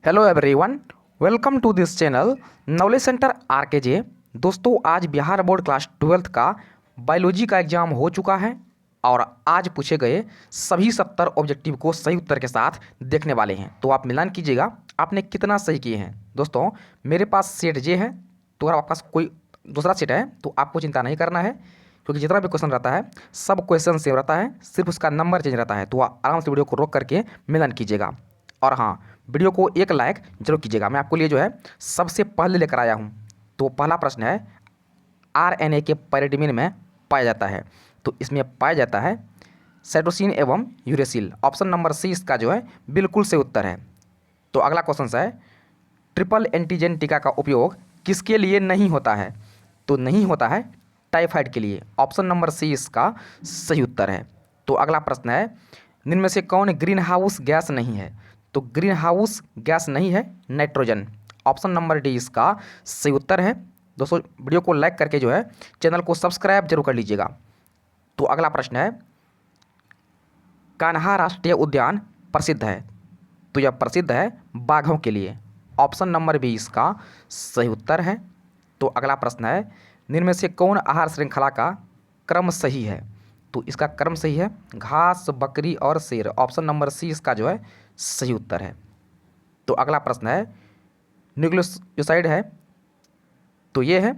Hello everyone, welcome to this channel knowledge centre RKJ. दोस्तों, आज Bihar board class 12th का biology का exam हो चुका है और आज पूछे गए सभी 70 ऑब्जेक्टिव को सही उत्तर के साथ देखने वाले हैं। तो आप मिलान कीजिएगा आपने कितना सही किए हैं। दोस्तों, मेरे पास सेट जे है, तो अगर आपके पास कोई दूसरा सेट है तो आपको चिंता नहीं करना है, क्योंकि जितना भी क्वेश्चन रहता है सब क्वेश्चन सेम रहता है, सिर्फ उसका नंबर चेंज रहता है। तो आप आराम से वीडियो को रोक करके मिलान कीजिएगा और हाँ, वीडियो को एक लाइक जरूर कीजिएगा। मैं आपको लिए जो है सबसे पहले लेकर आया हूँ। तो पहला प्रश्न है, आरएनए के पैराडिमिन में पाया जाता है, तो इसमें पाया जाता है साइटोसिन एवं यूरेसिल। ऑप्शन नंबर सी इसका जो है बिल्कुल सही उत्तर है। तो अगला क्वेश्चन है, ट्रिपल एंटीजन टीका का उपयोग किसके लिए नहीं होता है? तो नहीं होता है टाइफाइड के लिए। ऑप्शन नंबर सी इसका सही उत्तर है। तो अगला प्रश्न है, निम्न में से कौन ग्रीन हाउस गैस नहीं है? तो ग्रीन हाउस गैस नहीं है नाइट्रोजन। ऑप्शन नंबर डी इसका सही उत्तर है। दोस्तों, वीडियो को लाइक करके जो है चैनल को सब्सक्राइब जरूर कर लीजिएगा। तो अगला प्रश्न है, कान्हा राष्ट्रीय उद्यान प्रसिद्ध है, तो यह प्रसिद्ध है बाघों के लिए। ऑप्शन नंबर बी इसका सही उत्तर है। तो अगला प्रश्न है, निम्न में से कौन आहार श्रृंखला का क्रम सही है? तो इसका क्रम सही है घास, बकरी और शेर। ऑप्शन नंबर सी इसका जो है सही उत्तर है। तो अगला प्रश्न है, न्यूक्लियोसाइड है, तो ये है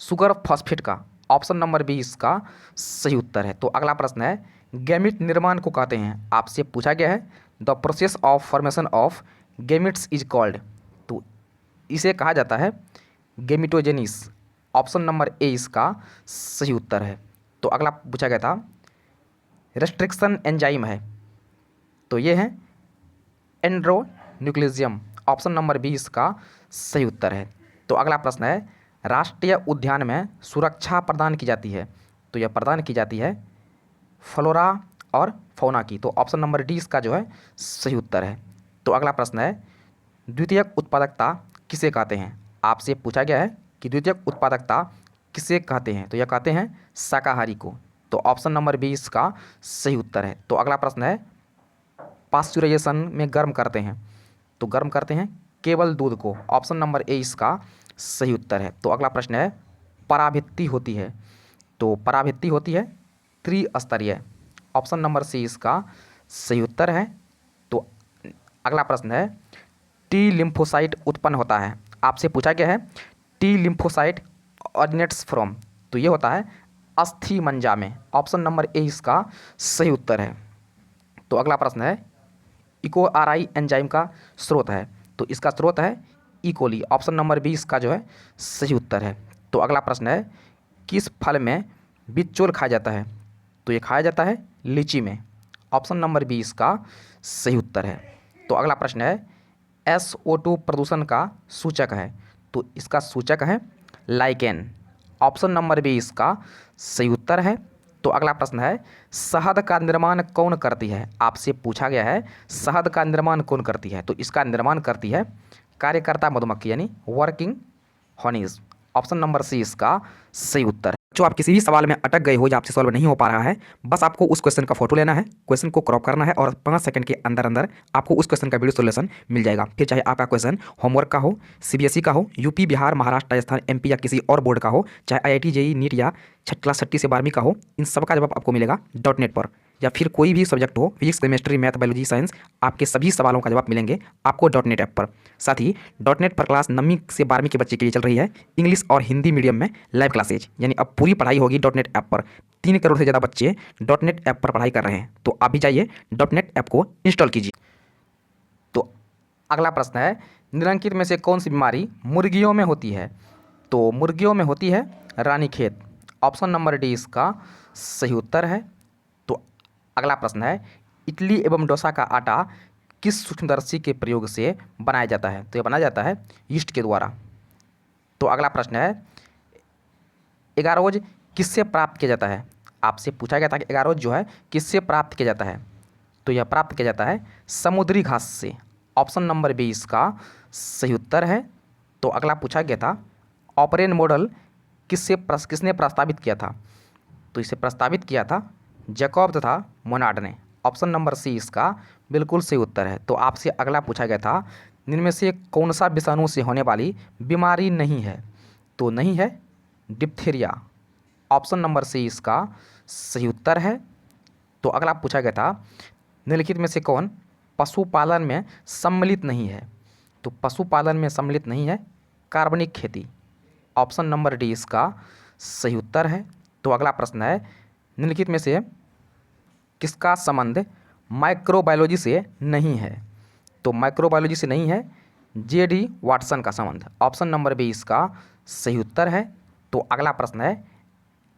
सुगर फॉस्फेट का। ऑप्शन नंबर बी इसका सही उत्तर है। तो अगला प्रश्न है, गैमिट निर्माण को कहते हैं? आपसे पूछा गया है the process of formation of gametes is called, तो इसे कहा जाता है गैमिटोजेनिस। ऑप्शन नंबर ए इसका सही उत्तर है। तो अगला पूछा गया था, रेस्ट्रिक्शन एंजाइम है, तो ये है एंड्रोन्यूक्लियम। ऑप्शन नंबर बी इसका सही उत्तर है। तो अगला प्रश्न है, राष्ट्रीय उद्यान में सुरक्षा प्रदान की जाती है, तो यह प्रदान की जाती है फ्लोरा और फौना की। तो ऑप्शन नंबर डी इसका जो है सही उत्तर है। तो अगला प्रश्न है, द्वितीयक उत्पादकता किसे कहते हैं? आपसे पूछा गया है कि द्वितीयक उत्पादकता किसे कहते हैं? तो यह कहते हैं शाकाहारी को। तो ऑप्शन नंबर बी इसका सही उत्तर है। तो अगला प्रश्न है, पास्चुराइजेशन में गर्म करते हैं, तो गर्म करते हैं केवल दूध को। ऑप्शन नंबर ए इसका सही उत्तर है। तो अगला प्रश्न है, पराभित्ति होती है, तो पराभित्ति होती है त्रिस्तरीय। ऑप्शन नंबर सी इसका सही उत्तर है। तो अगला प्रश्न है, टी लिम्फोसाइट उत्पन्न होता है? आपसे पूछा गया है टी लिम्फोसाइट ऑरिजिनेट्स फ्रॉम, तो ये होता है अस्थि मज्जा में। ऑप्शन नंबर ए इसका सही उत्तर है। तो अगला प्रश्न है, इकोआरआई एंजाइम का स्रोत है, तो इसका स्रोत है इकोली। ऑप्शन नंबर बी इसका जो है सही उत्तर है। तो अगला प्रश्न है, किस फल में बिचौल खाया जाता है? तो ये खाया जाता है लीची में। ऑप्शन नंबर बी इसका सही उत्तर है। तो अगला प्रश्न है, SO2 प्रदूषण का सूचक है, तो इसका सूचक है लाइकेन। ऑप्शन नंबर बी इसका सही उत्तर है। तो अगला प्रश्न है, शहद का निर्माण कौन करती है? आपसे पूछा गया है शहद का निर्माण कौन करती है? तो इसका निर्माण करती है कार्यकर्ता मधुमक्खी, यानी working honeys. Option number C इसका सही उत्तर है। जो आप किसी भी सवाल में अटक गए हो या आपसे सॉल्व नहीं हो पा रहा है, बस आपको उस क्वेश्चन का फोटो लेना है, क्वेश्चन को क्रॉप करना है और 5 सेकंड के अंदर अंदर आपको उस क्वेश्चन का वीडियो सोल्यूशन मिल जाएगा। फिर चाहे आपका क्वेश्चन होमवर्क का हो, CBSE का हो, यूपी, बिहार, महाराष्ट्र, राजस्थान, MP या किसी और बोर्ड का हो, चाहे IIT, JEE, नीट या क्लास 6 से 12वीं का हो, इन सब का जवाब आपको मिलेगा .NET पर। या फिर कोई भी सब्जेक्ट हो, physics, chemistry, math, biology, science, आपके सभी सवालों का जवाब मिलेंगे आपको .NET ऐप पर। साथ ही .NET पर क्लास 9वीं से 12वीं के बच्चे के लिए चल रही है इंग्लिश और हिंदी मीडियम में लाइव क्लासेज, यानी अब पूरी पढ़ाई होगी .NET ऐप पर। 3 करोड़ से ज़्यादा बच्चे .NET ऐप पर पढ़ाई कर रहे हैं, तो आप भी जाइए .NET ऐप को इंस्टॉल कीजिए। तो अगला प्रश्न है, निम्नलिखित में से कौन सी बीमारी मुर्गियों में होती है? तो मुर्गियों में होती है रानीखेत। ऑप्शन नंबर डी इसका सही उत्तर है। तो अगला प्रश्न है, इडली एवं डोसा का आटा किस सूक्ष्मदर्शी के प्रयोग से बनाया जाता है? तो यह बनाया जाता है यीस्ट के द्वारा। तो अगला प्रश्न है, एगारोज किससे प्राप्त किया जाता है? आपसे पूछा गया था कि एगारोज जो है किससे प्राप्त किया जाता है? तो यह प्राप्त किया जाता है समुद्री घास से। ऑप्शन नंबर बी इसका सही उत्तर है। तो अगला पूछा गया था, ऑपरेन मॉडल किसने प्रस्तावित किया था? तो इसे प्रस्तावित किया था जैकब तथा मोनार्ड ने। ऑप्शन नंबर सी इसका बिल्कुल सही उत्तर है। तो आपसे अगला पूछा गया था, इनमें से कौन सा विषाणु से होने वाली बीमारी नहीं है? तो नहीं है डिप्थीरिया। ऑप्शन नंबर सी इसका सही उत्तर है। तो अगला पूछा गया था, निम्नलिखित में से कौन पशुपालन में सम्मिलित नहीं है? तो पशुपालन में सम्मिलित नहीं है कार्बनिक खेती। ऑप्शन नंबर डी इसका सही उत्तर है। तो अगला प्रश्न है, निम्नलिखित में से किसका संबंध माइक्रोबायोलॉजी से नहीं है? तो माइक्रोबायोलॉजी से नहीं है जे.डी. वाटसन का संबंध। ऑप्शन नंबर बी इसका सही उत्तर है। तो अगला प्रश्न है,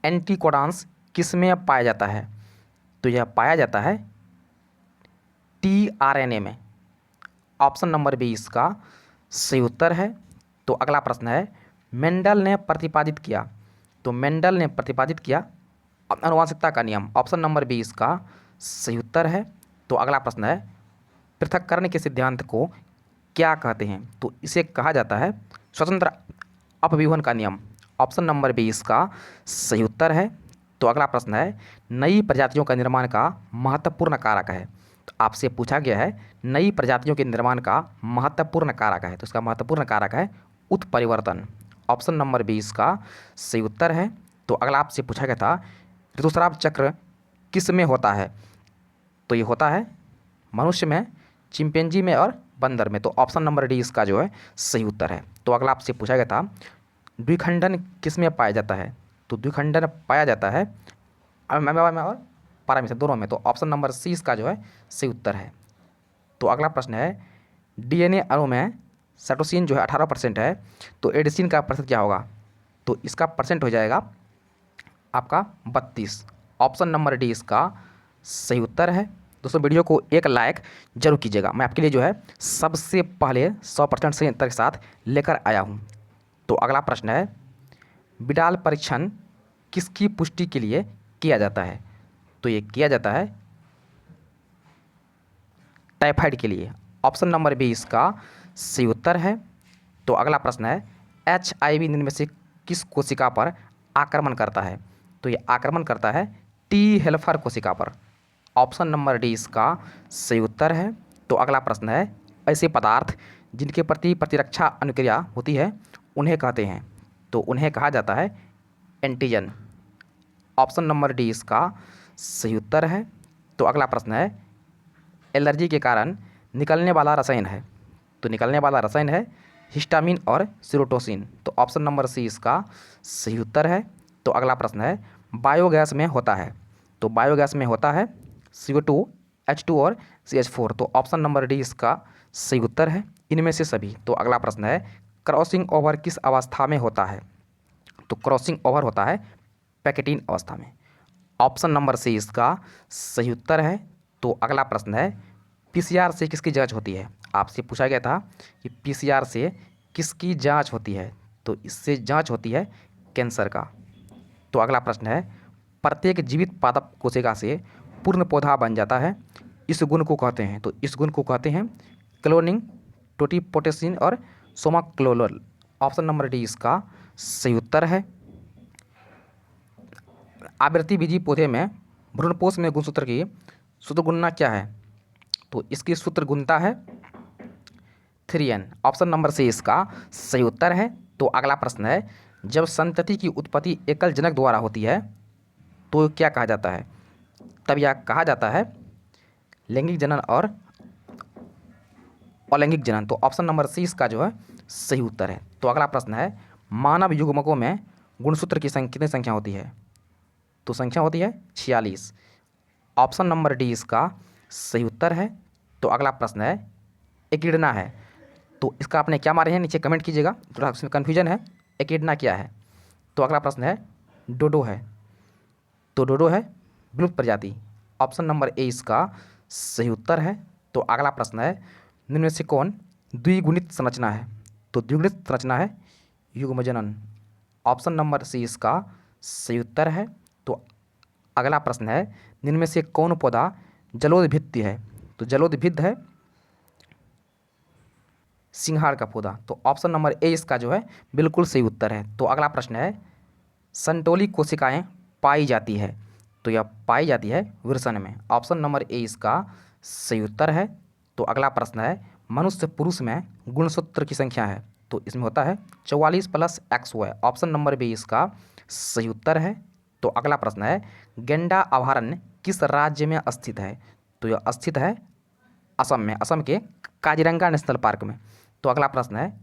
एंटीकोडांस किस में पाया जाता है? तो यह पाया जाता है टीआरएनए में। ऑप्शन नंबर बी इसका सही उत्तर है। तो अगला प्रश्न है, मेंडल ने प्रतिपादित किया। तो मेंडल ने प्रतिपादित किया आनुवंशिकता का नियम। ऑप्शन नंबर बी इसका सही उत्तर है। तो अगला प्रश्न है, पृथक्करण के सिद्धांत को क्या कहते हैं? तो इसे कहा जाता है स्वतंत्र अपव्यूहन का नियम। ऑप्शन नंबर बी इसका सही उत्तर है। तो अगला प्रश्न है, नई प्रजातियों का निर्माण का महत्वपूर्ण कारक है। तो आपसे पूछा गया है नई प्रजातियों के निर्माण का महत्वपूर्ण कारक है, तो इसका महत्वपूर्ण कारक है उत्परिवर्तन। ऑप्शन नंबर बी इसका सही उत्तर है। तो अगला आपसे पूछा गया था, ऋतुस्राव चक्र किस में होता है? तो ये होता है मनुष्य में, चिंपैंजी में और बंदर में। तो ऑप्शन नंबर डी इसका जो है सही उत्तर है। तो अगला आपसे पूछा गया था, द्विखंडन किस में पाया जाता है? तो द्विखंडन पाया जाता है अमीबा में और पैरामीशियम दोनों में। तो ऑप्शन नंबर सी इसका जो है सही उत्तर है। तो अगला प्रश्न है, डीएनए अणु में साइटोसिन जो है 18% है, तो एडेनिन का प्रतिशत क्या होगा? तो इसका परसेंट हो जाएगा आपका 32। ऑप्शन नंबर डी इसका सही उत्तर है। दोस्तों वीडियो को एक लाइक जरूर कीजिएगा। मैं आपके लिए जो है सबसे पहले 100% सही उत्तर के साथ लेकर आया हूँ। तो अगला प्रश्न है, बिडाल परीक्षण किसकी पुष्टि के लिए किया जाता है? तो ये किया जाता है टाइफाइड के लिए। ऑप्शन नंबर बी इसका सही उत्तर है। तो अगला प्रश्न है, HIV निम्न में से किस कोशिका पर आक्रमण करता है? तो ये आक्रमण करता है टी हेल्पर कोशिका पर। ऑप्शन नंबर डी इसका सही उत्तर है। तो अगला प्रश्न है, ऐसे पदार्थ जिनके प्रति प्रतिरक्षा अनुक्रिया होती है उन्हें कहते हैं? तो उन्हें कहा जाता है एंटीजन। ऑप्शन नंबर डी इसका सही उत्तर है। तो अगला प्रश्न है, एलर्जी के कारण निकलने वाला रसायन है। तो निकलने वाला रसायन है हिस्टामिन और सीरोटोसिन। तो ऑप्शन नंबर सी इसका सही उत्तर है। तो अगला प्रश्न है, बायोगैस में होता है। तो बायोगैस में होता है CO2, H2 और CH4। तो ऑप्शन नंबर डी इसका सही उत्तर है, इनमें से सभी। तो अगला प्रश्न है, क्रॉसिंग ओवर किस अवस्था में होता है? तो क्रॉसिंग ओवर होता है पैकेटिन अवस्था में। ऑप्शन नंबर सी इसका सही उत्तर है। तो अगला प्रश्न है, PCR से किसकी जांच होती है? आपसे पूछा गया था कि PCR से किसकी जांच होती है? तो इससे जांच होती है कैंसर का। तो अगला प्रश्न है, प्रत्येक जीवित पादप कोशिका से पूर्ण पौधा बन जाता है, इस गुण को कहते हैं? तो इस गुण को कहते हैं क्लोनिंग, टोटिपोटेसिन और सोमाक्लोरल। ऑप्शन नंबर डी इसका सही उत्तर है। आवृत्ति बीजी पौधे में भ्रूणपोष में गुणसूत्र की सूत्र गुणना क्या है? तो इसकी सूत्र गुणता है 3n। ऑप्शन नंबर सी इसका सही उत्तर है। तो अगला प्रश्न है, जब संतति की उत्पत्ति एकल जनक द्वारा होती है तो क्या कहा जाता है? तब यह कहा जाता है लैंगिक जनन और अलैंगिक जनन। तो ऑप्शन नंबर सी इसका जो है सही उत्तर है। तो अगला प्रश्न है, मानव युग्मकों में गुणसूत्र की कितनी संख्या होती है? तो संख्या होती है 46। ऑप्शन नंबर डी इसका सही उत्तर है। तो अगला प्रश्न है, एकिडना है, तो इसका आपने क्या मारे हैं नीचे कमेंट कीजिएगा, थोड़ा इसमें कन्फ्यूजन है, एकिडना क्या है? तो अगला प्रश्न है, डोडो है, तो डोडो है विलुप्त प्रजाति। ऑप्शन नंबर ए इसका सही उत्तर है। तो अगला प्रश्न है, निम्न में से कौन द्विगुणित संरचना है? तो द्विगुणित संरचना है युग्मजनन। ऑप्शन नंबर सी इसका सही उत्तर है। तो अगला प्रश्न है, निम्न में से कौन पौधा जलोदभित्ति है? तो जलोदभिद है सिंघाड़ का पौधा। तो ऑप्शन नंबर ए इसका जो है बिल्कुल सही उत्तर है। तो अगला प्रश्न है, संतोली कोशिकाएं पाई जाती है, तो यह पाई जाती है वृषण में। ऑप्शन नंबर ए इसका सही उत्तर है। तो अगला प्रश्न है, मनुष्य पुरुष में गुणसूत्र की संख्या है, तो इसमें होता है 44 + XY। ऑप्शन नंबर बी इसका सही उत्तर है। तो अगला प्रश्न है, गेंडा अभयारण्य किस राज्य में स्थित है? तो यह स्थित है असम में, असम के काजीरंगा नेशनल पार्क में। तो अगला प्रश्न है,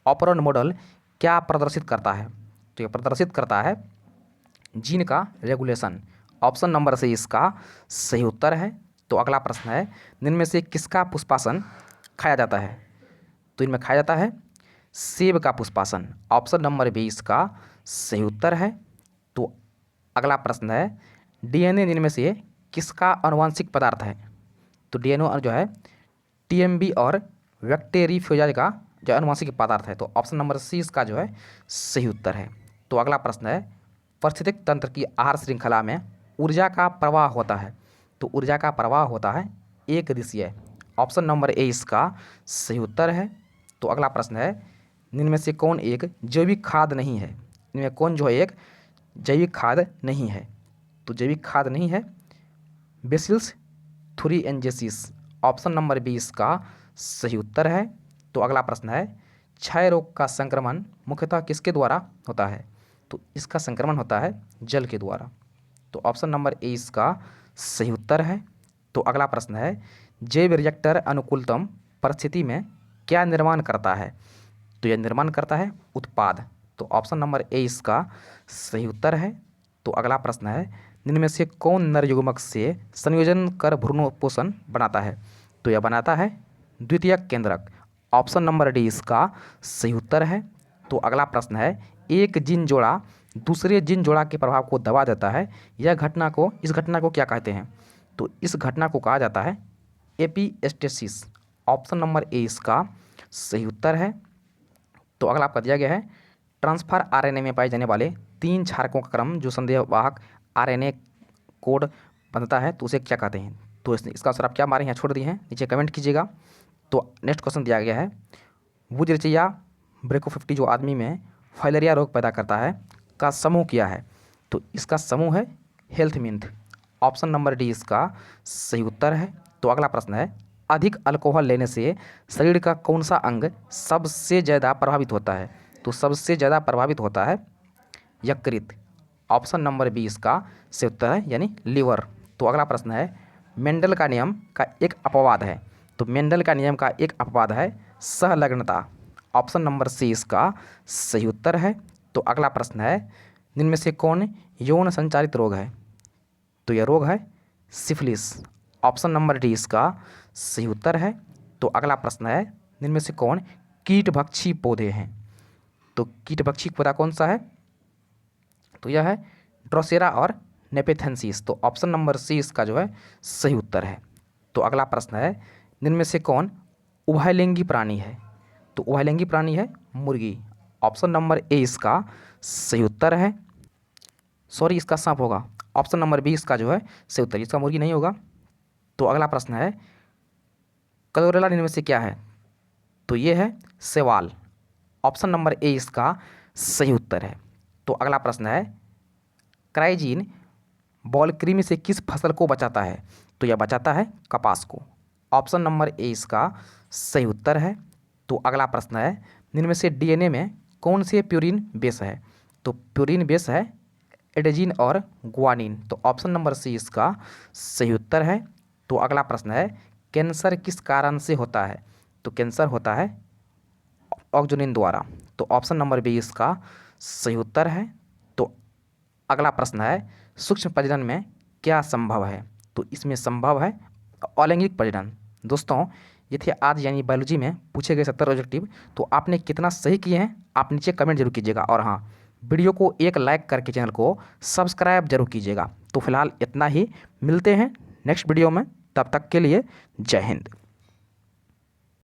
ऑपरेंट मॉडल क्या प्रदर्शित करता है? तो यह प्रदर्शित करता है जीन का रेगुलेशन। ऑप्शन नंबर से इसका सही उत्तर है। तो अगला प्रश्न है, निम्न में से किसका पुष्पासन खाया जाता है? तो इनमें खाया जाता है सेब का पुष्पासन। ऑप्शन नंबर बी इसका सही उत्तर है। तो अगला प्रश्न है, डीएनए निम्न में से किसका आनुवंशिक पदार्थ है? तो डीएनए जो है टीएमबी और बैक्टीरियोफेज का जो आनुवंशिक पदार्थ है। तो ऑप्शन नंबर सी इसका जो है सही उत्तर है। तो अगला प्रश्न है, पारिस्थितिक तंत्र की आहार श्रृंखला में ऊर्जा का प्रवाह होता है। तो ऊर्जा का प्रवाह होता है एक दिशीय। ऑप्शन नंबर ए इसका सही उत्तर है। तो अगला प्रश्न है, निम्न में से कौन एक जैविक खाद नहीं है? इनमें कौन जो है एक जैविक खाद नहीं है? तो जैविक खाद नहीं है बेसिलस थुरिनजेंसिस। ऑप्शन नंबर बी इसका सही उत्तर है। तो अगला प्रश्न है, क्षय रोग का संक्रमण मुख्यतः किसके द्वारा होता है? तो इसका संक्रमण होता है जल के द्वारा। तो ऑप्शन नंबर ए इसका सही उत्तर है। तो अगला प्रश्न है, जैव रिएक्टर अनुकूलतम परिस्थिति में क्या निर्माण करता है? तो यह निर्माण करता है उत्पाद। तो ऑप्शन नंबर ए इसका सही उत्तर है। तो अगला प्रश्न है, निम्न में से कौन नर युग्मक से संयोजन कर भ्रूणपोषण बनाता है? तो यह बनाता है द्वितीयक केंद्रक। ऑप्शन नंबर डी इसका सही उत्तर है। तो अगला प्रश्न है, एक जीन जोड़ा दूसरे जीन जोड़ा के प्रभाव को दबा देता है, इस घटना को क्या कहते हैं? तो इस घटना को कहा जाता है एपिस्टेसिस। ऑप्शन नंबर ए इसका सही उत्तर है। तो अगला आपका दिया गया है, ट्रांसफर आरएनए में पाए जाने वाले 3 क्षारकों का क्रम जो संदेहवाहक आरएनए कोड बनता है, तो उसे क्या कहते हैं? तो इसका आंसर आप क्या मारे यहाँ छोड़ दिए हैं, नीचे कमेंट कीजिएगा। तो नेक्स्ट क्वेश्चन दिया गया है, वुजरेचिया ब्रेकोफिफ्टी जो आदमी में फाइलेरिया रोग पैदा करता है का समूह क्या है? तो इसका समूह है हेल्थ मिंथ। ऑप्शन नंबर डी इसका सही उत्तर है। तो अगला प्रश्न है, अधिक अल्कोहल लेने से शरीर का कौन सा अंग सबसे ज़्यादा प्रभावित होता है? तो सबसे ज़्यादा प्रभावित होता है यकृत। ऑप्शन नंबर बी इसका सही उत्तर है, यानी लीवर। तो अगला प्रश्न है, मेंडल का नियम का एक अपवाद है। तो मेंडल का नियम का एक अपवाद है सहलग्नता। ऑप्शन नंबर सी इसका सही उत्तर है। तो अगला प्रश्न है, निम्न में से कौन यौन संचारित रोग है? तो यह रोग है सिफिलिस। ऑप्शन नंबर डी इसका सही उत्तर है। तो अगला प्रश्न है, निम्न में से कौन कीटभक्षी पौधे हैं? तो कीटभक्षी पौधा कौन सा है? तो यह है ड्रोसेरा और नेपेथेंसिस। तो ऑप्शन नंबर सी इसका जो है सही उत्तर है। तो अगला प्रश्न है, निम्न में से कौन उभयलिंगी प्राणी है? तो उभयलिंगी प्राणी है मुर्गी। ऑप्शन नंबर ए इसका सही उत्तर है। सॉरी, इसका सांप होगा। ऑप्शन नंबर बी इसका जो है सही उत्तर, इसका मुर्गी नहीं होगा। तो अगला प्रश्न है, क्लोरेला निम्न में से क्या है? तो ये है शैवाल। ऑप्शन नंबर ए इसका सही उत्तर है। तो अगला प्रश्न है, क्राइजीन बॉल कृमि से किस फसल को बचाता है? तो यह बचाता है कपास को। ऑप्शन नंबर ए इसका सही उत्तर है। तो अगला प्रश्न है, निम्न में से डीएनए में कौन से प्यूरिन बेस है? तो प्यूरिन बेस है एडेजिन और ग्वानिन। तो ऑप्शन नंबर सी इसका सही उत्तर है। तो अगला प्रश्न है, कैंसर किस कारण से होता है? तो कैंसर होता है ऑक्सोनिन द्वारा। तो ऑप्शन नंबर बी इसका सही उत्तर है। तो अगला प्रश्न है, सूक्ष्म प्रजनन में क्या संभव है? तो इसमें संभव है अलैंगिक प्रजनन। दोस्तों, ये थे आज यानी बायोलॉजी में पूछे गए 70 ऑब्जेक्टिव। तो आपने कितना सही किए हैं आप नीचे कमेंट जरूर कीजिएगा, और हाँ, वीडियो को एक लाइक करके चैनल को सब्सक्राइब जरूर कीजिएगा। तो फिलहाल इतना ही, मिलते हैं नेक्स्ट वीडियो में, तब तक के लिए जय हिंद।